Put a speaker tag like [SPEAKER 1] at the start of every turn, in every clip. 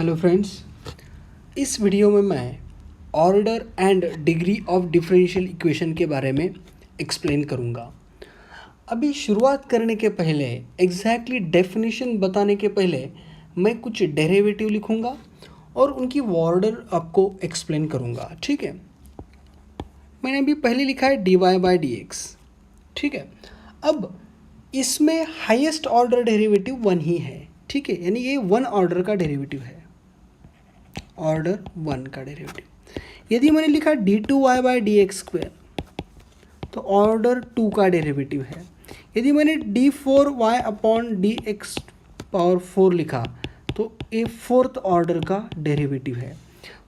[SPEAKER 1] Hello friends, इस video में मैं order and degree of differential equation के बारे में एक्सप्लेन करूँगा। अभी शुरुआत करने के पहले एग्जैक्टली डेफिनेशन बताने के पहले मैं कुछ डेरिवेटिव लिखूँगा और उनकी ऑर्डर आपको एक्सप्लेन करूँगा। ठीक है, मैंने अभी पहले लिखा है dy बाई डी एक्स। ठीक है, अब इसमें हाईएस्ट ऑर्डर डेरिवेटिव वन ही है। ठीक है, यानी ये वन ऑर्डर का डेरिवेटिव है, ऑर्डर वन का डेरिवेटिव। यदि मैंने लिखा d two Y by D x square तो ऑर्डर टू का डेरिवेटिव है। यदि मैंने d four y upon D x power four लिखा तो ये फोर्थ ऑर्डर का डेरिवेटिव है।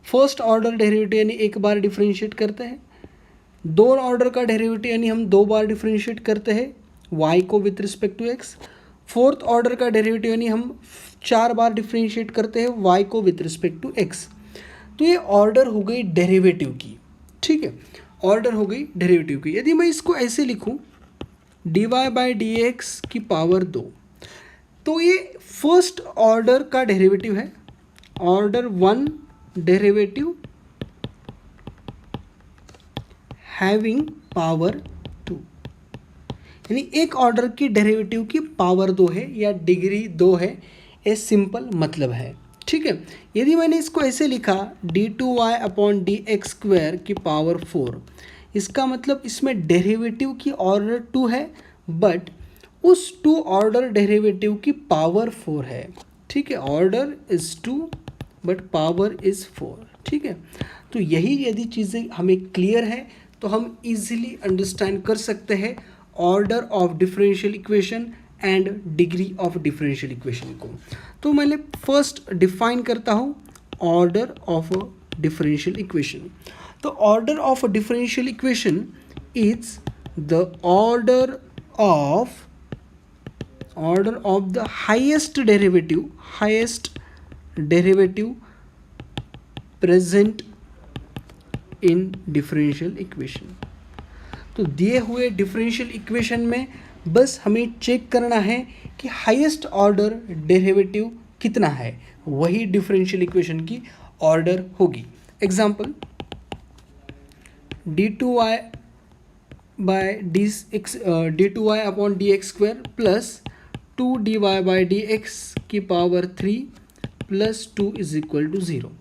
[SPEAKER 1] फर्स्ट ऑर्डर डेरिवेटिव यानी एक बार डिफ्रेंशिएट करते हैं, दो ऑर्डर का डेरिवेटिव यानी हम दो बार डिफ्रेंशिएट करते हैं y को with respect to x। Fourth order का डेरिवेटिव यानी हम चार बार डिफ्रेंशिएट करते हैं y को विथ रिस्पेक्ट टू x। तो ये ऑर्डर हो गई डेरिवेटिव की। ठीक है, ऑर्डर हो गई डेरिवेटिव की। यदि मैं इसको ऐसे लिखूं dy बाई डी एक्स की पावर दो, तो ये फर्स्ट ऑर्डर का डेरिवेटिव है, order one derivative having power two, यानी एक ऑर्डर की डेरिवेटिव की पावर दो है या डिग्री दो है, ये सिंपल मतलब है। ठीक है, यदि मैंने इसको ऐसे लिखा d two Y upon D x square की पावर फोर, इसका मतलब इसमें डेरिवेटिव की ऑर्डर टू है बट उस टू ऑर्डर डेरिवेटिव की पावर फोर है। ठीक है, order is two but power is four. ठीक है, तो यही यदि चीज़ें हमें क्लियर है तो हम इजीली अंडरस्टैंड कर सकते हैं order of differential equation and degree of differential equation को। तो मैंने फर्स्ट डिफाइन करता हूँ ऑर्डर ऑफ डिफरेंशियल इक्वेशन। तो order of differential equation is the order of the highest derivative present in differential equation. तो दिए हुए डिफरेंशियल इक्वेशन में बस हमें चेक करना है कि हाईएस्ट ऑर्डर डेरिवेटिव कितना है, वही डिफरेंशियल इक्वेशन की ऑर्डर होगी। Example D two Y by D two Y upon D x square plus two D Y by D x की power three plus two is equal to zero.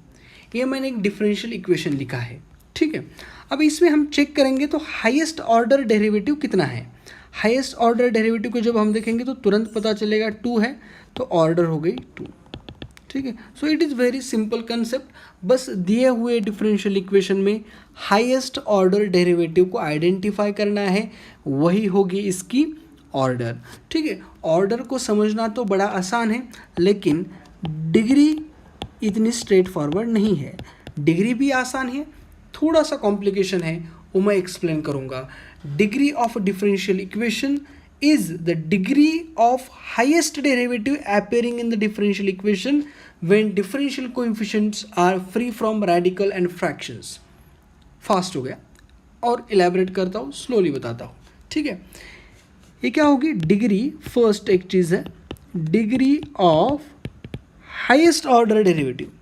[SPEAKER 1] ये मैंने एक differential equation लिखा है। ठीक है, अब इसमें हम चेक करेंगे तो हाईएस्ट ऑर्डर डेरिवेटिव कितना है। हाईएस्ट ऑर्डर डेरिवेटिव को जब हम देखेंगे तो तुरंत पता चलेगा टू है, तो ऑर्डर हो गई टू। ठीक है, so it is very simple concept. बस दिए हुए डिफरेंशियल इक्वेशन में हाईएस्ट ऑर्डर डेरिवेटिव को आइडेंटिफाई करना है, वही होगी इसकी ऑर्डर। ठीक है, ऑर्डर को समझना तो बड़ा आसान है, लेकिन डिग्री इतनी स्ट्रेट फॉरवर्ड नहीं है। डिग्री भी आसान है, थोड़ा सा कॉम्प्लिकेशन है, वो मैं एक्सप्लेन करूँगा। Degree of differential equation is the degree of highest derivative appearing in the differential equation when differential coefficients are free from radical and fractions। Fast हो गया और इलेबरेट करता हूँ, स्लोली बताता हूँ। ठीक है, ये क्या होगी डिग्री, फर्स्ट एक चीज़ है degree of highest order derivative,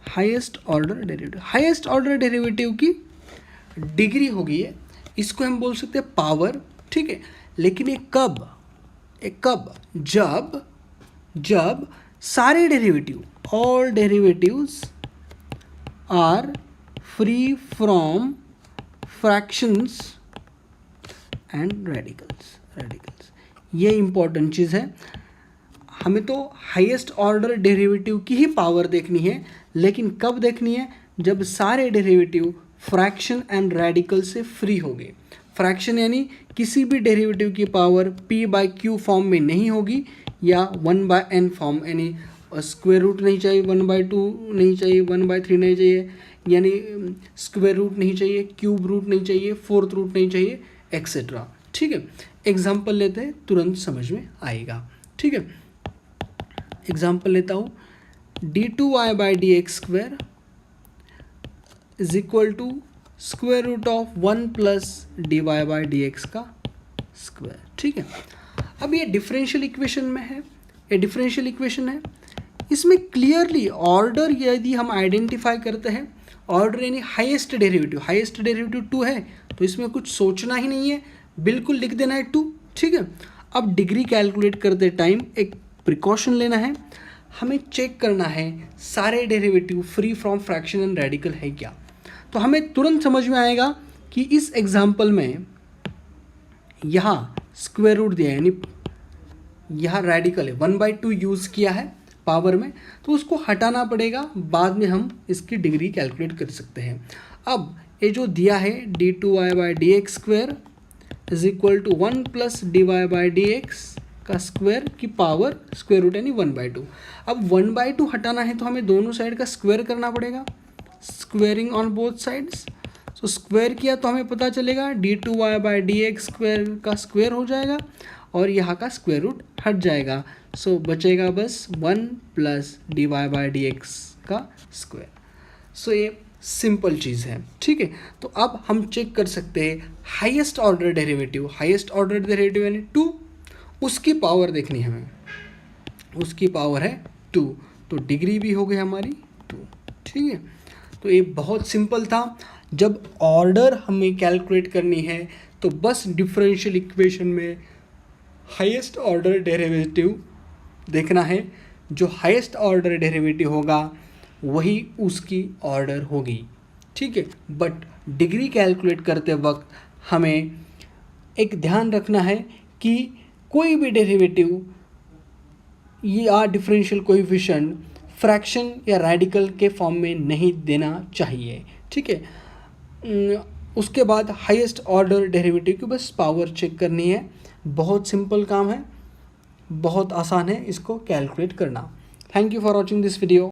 [SPEAKER 1] highest order derivative की डिग्री होगी है, इसको हम बोल सकते हैं पावर। ठीक है, लेकिन ये कब जब सारे derivative, all derivatives are free from fractions and radicals. ये इंपॉर्टेंट चीज़ है। हमें तो हाईएस्ट ऑर्डर डेरिवेटिव की ही पावर देखनी है, लेकिन कब देखनी है, जब सारे डेरिवेटिव फ्रैक्शन एंड रेडिकल से फ्री हो गए। फ्रैक्शन यानी किसी भी डेरिवेटिव की power p by Q form में नहीं होगी या 1/n फॉर्म, यानी स्क्वायर रूट नहीं चाहिए, 1/2 नहीं चाहिए, 1/3 नहीं चाहिए, यानी स्क्वायर रूट नहीं चाहिए, क्यूब रूट नहीं चाहिए, फोर्थ रूट नहीं चाहिए, एक्सेट्रा। ठीक है, एग्जाम्पल लेते हैं, तुरंत समझ में आएगा। ठीक है, एग्जाम्पल लेता हूँ d two Y by D x square is equal to square root of one plus d Y by D x का स्क्वायर। ठीक है, अब ये डिफरेंशियल इक्वेशन में है, ये डिफरेंशियल इक्वेशन है। इसमें क्लियरली ऑर्डर यदि हम आइडेंटिफाई करते हैं, ऑर्डर यानी हाईएस्ट डेरिवेटिव 2 है, तो इसमें कुछ सोचना ही नहीं है, बिल्कुल लिख देना है 2। ठीक है, अब डिग्री कैलकुलेट करते टाइम एक प्रिकॉशन लेना है, हमें चेक करना है सारे derivative free from fraction and radical है क्या। तो हमें तुरंत समझ में आएगा कि इस एग्जाम्पल में यहाँ स्क्वायर रूट दिया है, यानी यहाँ रेडिकल है, 1/2 यूज़ किया है पावर में, तो उसको हटाना पड़ेगा, बाद में हम इसकी डिग्री कैलकुलेट कर सकते हैं। अब ये जो दिया है d2y/dx² is equal to 1 + dy/dx का स्क्वायर की पावर स्क्वायर रूट यानी 1/2। अब 1/2 हटाना है तो हमें दोनों साइड का स्क्वायर करना पड़ेगा, स्क्वेयरिंग ऑन बोथ साइड्स। तो स्क्वायर किया तो हमें पता चलेगा d2y/dx² का स्क्वायर हो जाएगा और यहाँ का स्क्वायर रूट हट जाएगा, सो बचेगा बस 1 + dy/dx का स्क्वायर। सो ये सिंपल चीज़ है। ठीक है, तो अब हम चेक कर सकते हैं हाईएस्ट ऑर्डर डेरिवेटिव यानी 2, उसकी पावर देखनी है हमें, उसकी पावर है 2, तो डिग्री भी हो गई हमारी 2। ठीक है, तो ये बहुत सिंपल था। जब ऑर्डर हमें कैलकुलेट करनी है तो बस डिफरेंशियल इक्वेशन में हाईएस्ट ऑर्डर डेरिवेटिव देखना है, जो हाईएस्ट ऑर्डर डेरिवेटिव होगा वही उसकी ऑर्डर होगी। ठीक है, बट डिग्री कैलकुलेट करते वक्त हमें एक ध्यान रखना है कि कोई भी डेरिवेटिव या डिफरेंशियल कोएफिशिएंट फ्रैक्शन या रेडिकल के फॉर्म में नहीं देना चाहिए। ठीक है, उसके बाद हाईएस्ट ऑर्डर डेरिवेटिव की बस पावर चेक करनी है। बहुत सिंपल काम है, बहुत आसान है इसको कैलकुलेट करना। Thank you for watching this video.